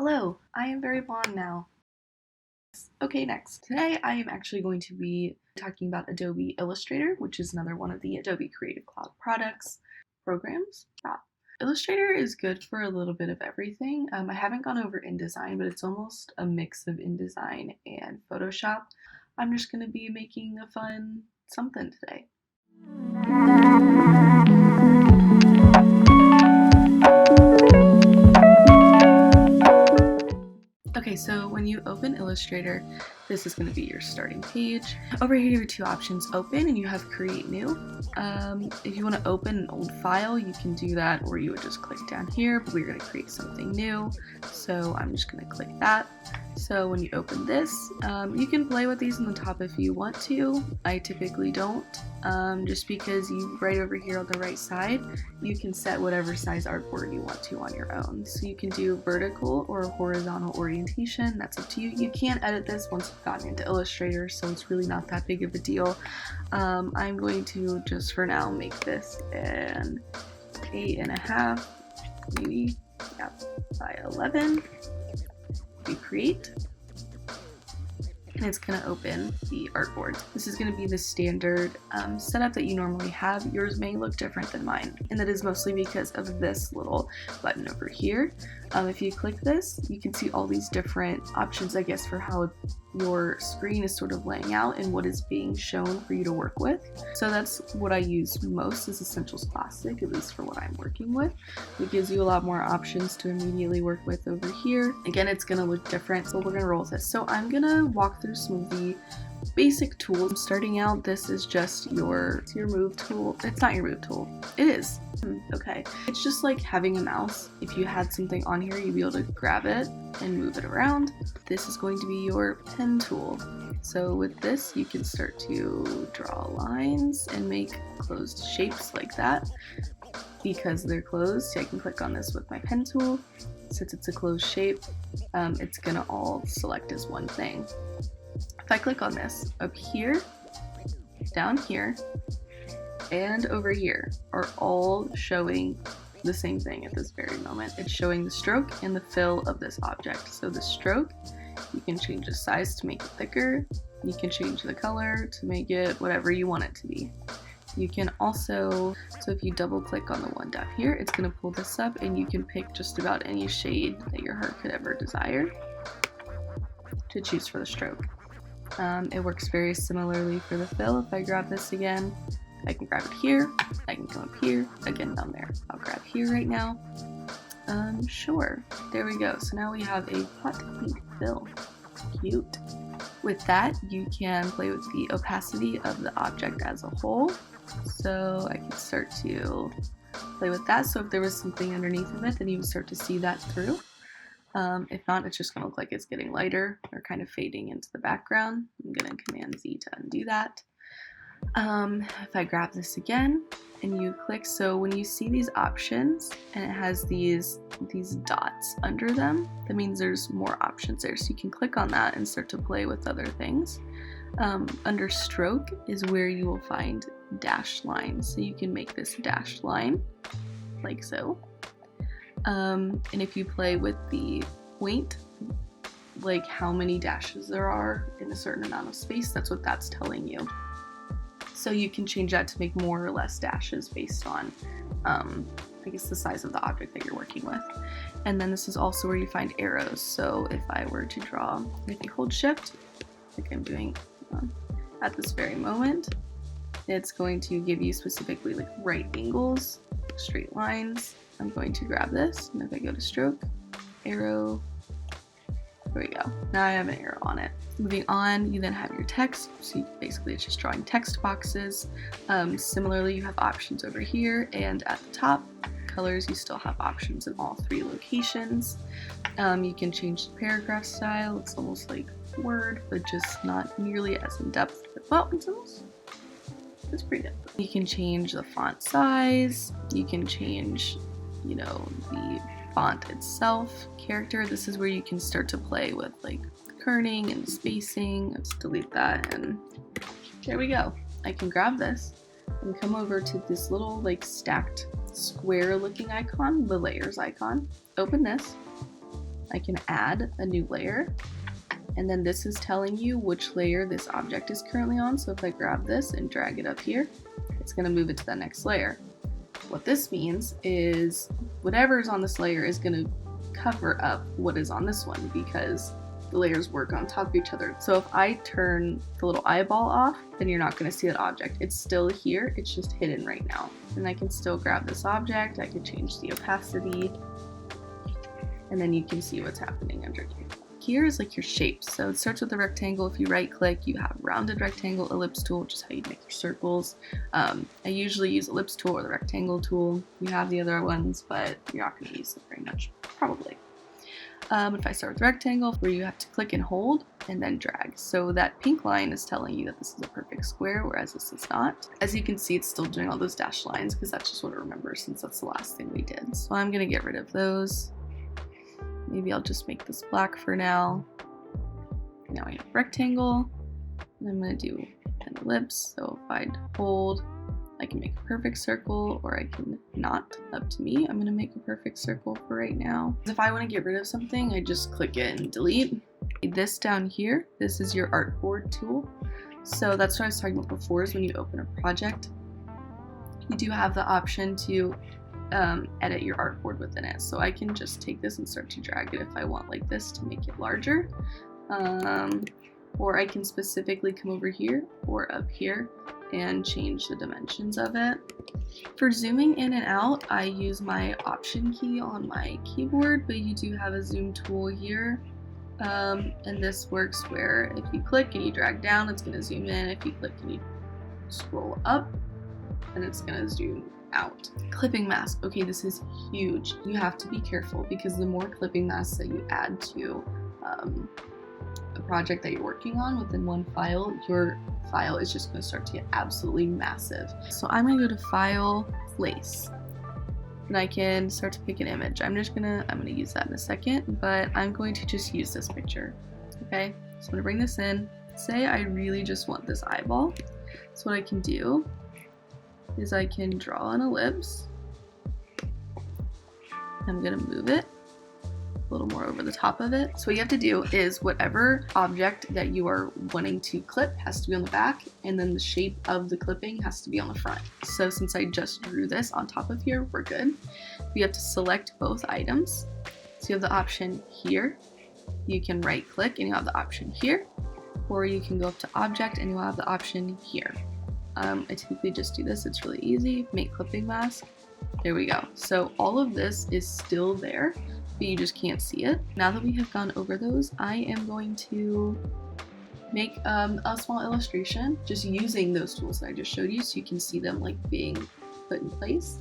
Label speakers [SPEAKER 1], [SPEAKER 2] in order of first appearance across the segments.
[SPEAKER 1] Hello, I am very blonde now. Okay, next. Today I am actually going to be talking about Adobe Illustrator, which is another one of the Adobe Creative Cloud products, programs. Illustrator is good for a little bit of everything. I haven't gone over InDesign, but it's almost a mix of InDesign and Photoshop. I'm just going to be making a fun something today. Okay, so when you open Illustrator, this is going to be your starting page. Over here, you have two options, open and you have create new. If you want to open an old file, you can do that, or you would just click down here, but we're going to create something new. So I'm just going to click that. So when you open this, you can play with these on the top if you want to. I typically don't, just because right over here on the right side, you can set whatever size artboard you want to on your own. So you can do vertical or horizontal orientation, that's up to you. You can edit this once you've gotten into Illustrator, so it's really not that big of a deal. I'm going to just for now make this an 8.5, maybe, yeah, by 11. You create, and it's going to open the artboard. This is going to be the standard setup that you normally have. Yours may look different than mine, and that is mostly because of this little button over here. If you click this, you can see all these different options, I guess, for how your screen is sort of laying out and what is being shown for you to work with. So that's what I use most is Essentials Classic, at least for what I'm working with. It gives you a lot more options to immediately work with over here. Again, it's going to look different, so we're going to roll with this. So I'm going to walk through some of the basic tools. Starting out, this is just your move tool. It's not your move tool. It is. Okay. It's just like having a mouse. If you had something on here, you'd be able to grab it and move it around. This is going to be your pen tool. So with this, you can start to draw lines and make closed shapes like that. Because they're closed, I can click on this with my pen tool. Since it's a closed shape, it's gonna all select as one thing. If I click on this, up here, down here, and over here are all showing the same thing at this very moment. It's showing the stroke and the fill of this object. So the stroke, you can change the size to make it thicker. You can change the color to make it whatever you want it to be. You can also, so if you double click on the one down here, it's going to pull this up and you can pick just about any shade that your heart could ever desire to choose for the stroke. It works very similarly for the fill. If I grab this again, I can grab it here, I can come up here, again down there. I'll grab here right now. Sure, there we go. So now we have a hot pink fill. Cute. With that, you can play with the opacity of the object as a whole. So I can start to play with that. So if there was something underneath of it, then you would start to see that through. If not, it's just going to look like it's getting lighter or kind of fading into the background. I'm going to Command Z to undo that. If I grab this again and you click, so when you see these options and it has these dots under them, that means there's more options there. So you can click on that and start to play with other things. Under stroke is where you will find dashed lines. So you can make this dashed line like so. And if you play with the point, like how many dashes there are in a certain amount of space, that's what that's telling you. So you can change that to make more or less dashes based on, I guess, the size of the object that you're working with. And then this is also where you find arrows. So if I were to draw, if you hold shift, like I'm doing at this very moment, it's going to give you specifically like right angles, straight lines. I'm going to grab this, and if I go to stroke, arrow, there we go. Now I have an arrow on it. Moving on, you then have your text. So basically it's just drawing text boxes. Similarly, you have options over here, and at the top, colors, you still have options in all three locations. You can change the paragraph style. It's almost like Word, but just not nearly as in depth. Well, it's pretty good. You can change the font size. You can change, the font itself, character. This is where you can start to play with like kerning and spacing. Let's delete that, and there we go. I can grab this and come over to this little like stacked square looking icon, the layers icon. Open this, I can add a new layer, and then this is telling you which layer this object is currently on. So if I grab this and drag it up here, it's going to move it to the next layer. What this means is whatever is on this layer is going to cover up what is on this one, because the layers work on top of each other. So if I turn the little eyeball off, then you're not going to see that object. It's still here, it's just hidden right now. And I can still grab this object, I can change the opacity, and then you can see what's happening under here. Here is like your shapes. So it starts with a rectangle. If you right click, you have rounded rectangle, ellipse tool, which is how you make your circles. I usually use ellipse tool or the rectangle tool. You have the other ones, but you're not going to use them very much, probably. If I start with rectangle, where you have to click and hold and then drag. So that pink line is telling you that this is a perfect square, whereas this is not. As you can see, it's still doing all those dashed lines because that's just what it remembers, since that's the last thing we did. So I'm going to get rid of those. Maybe I'll just make this black for now. Now I have rectangle, and I'm going to do an ellipse. So if I hold, I can make a perfect circle, or I can not, up to me. I'm going to make a perfect circle for right now. If I want to get rid of something, I just click it and delete. This down here, this is your artboard tool. So that's what I was talking about before, is when you open a project, you do have the option to edit your artboard within it. So I can just take this and start to drag it if I want like this to make it larger. Or I can specifically come over here or up here and change the dimensions of it. For zooming in and out, I use my option key on my keyboard, but you do have a zoom tool here. And this works where if you click and you drag down, it's going to zoom in. If you click and you scroll up, then it's going to zoom out. Clipping mask. Okay, this is huge. You have to be careful, because the more clipping masks that you add to a project that you're working on within one file, your file is just going to start to get absolutely massive. So I'm going to go to File, Place, and I can start to pick an image. I'm going to use that in a second, but I'm going to just use this picture. Okay, so I'm going to bring this in. Say I really just want this eyeball. So what I can do is I can draw an ellipse. I'm going to move it a little more over the top of it. So what you have to do is whatever object that you are wanting to clip has to be on the back, and then the shape of the clipping has to be on the front. So since I just drew this on top of here, we're good. You have to select both items. So you have the option here. You can right click and you have the option here, or you can go up to object and you'll have the option here. I typically just do this, it's really easy. Make clipping mask. There we go. So all of this is still there, but you just can't see it. Now that we have gone over those, I am going to make a small illustration just using those tools that I just showed you, so you can see them like being put in place.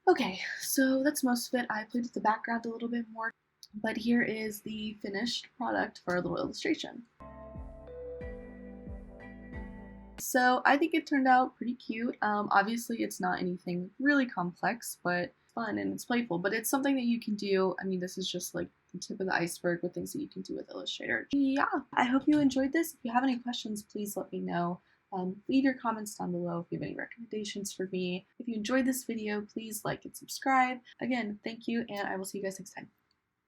[SPEAKER 1] Okay, so that's most of it. I played with the background a little bit more, but here is the finished product for a little illustration. So I think it turned out pretty cute. Obviously it's not anything really complex, but fun and it's playful, but it's something that you can do. I mean, this is just like the tip of the iceberg with things that you can do with Illustrator. Yeah, I hope you enjoyed this. If you have any questions, please let me know. Leave your comments down below if you have any recommendations for me. If you enjoyed this video, please like and subscribe. Again, thank you, and I will see you guys next time.